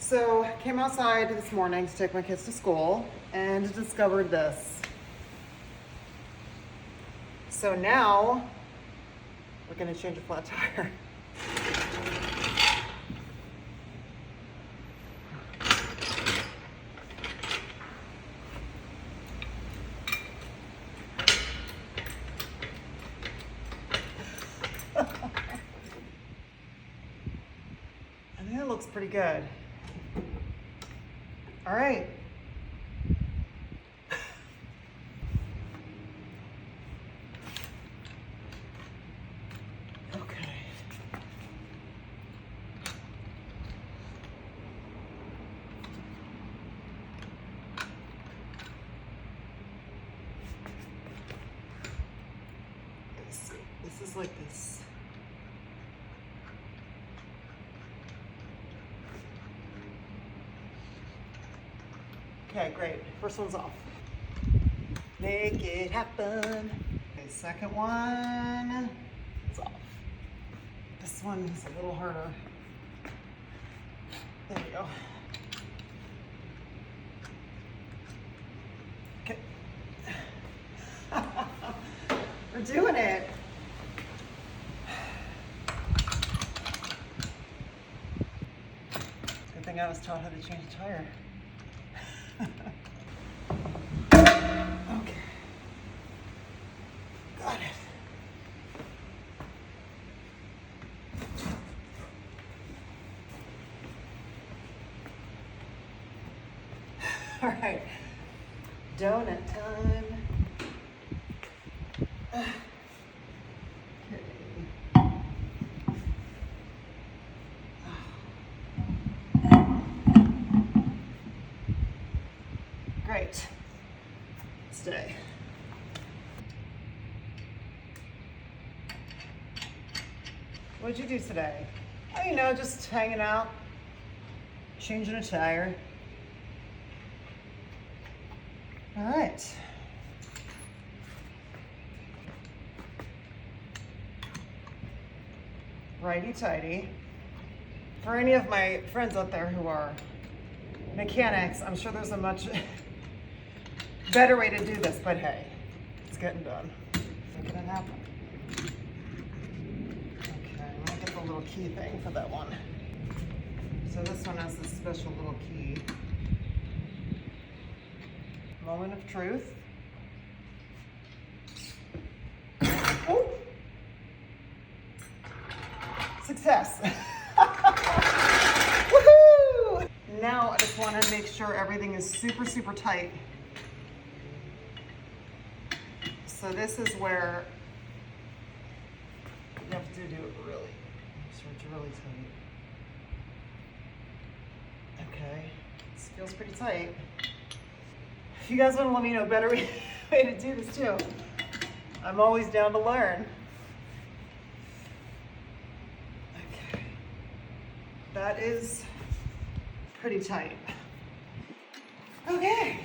So came outside this morning to take my kids to school and discovered this. So now we're gonna change a flat tire. I think it looks pretty good. All right. Okay. This is like this. Okay, great. First one's off. Make it happen. Okay, second one is off. This one is a little harder. There we go. Okay. We're doing it. Good thing I was taught how to change a tire. Okay. Got it. All right. Donut time. Great. Stay. What'd you do today? Oh, you know, just hanging out, changing a tire. All right. Righty-tighty. For any of my friends out there who are mechanics, I'm sure there's a much better way to do this, but hey, it's getting done. Making it happen. Okay, I'm gonna get the little key thing for that one. So this one has this special little key. Moment of truth. Oh. Success. Woohoo! Now I just want to make sure everything is super, super tight. So this is where you have to do it really, make sure it's really tight. Okay, this feels pretty tight. If you guys want to let me know a better way to do this too, I'm always down to learn. Okay, that is pretty tight. Okay.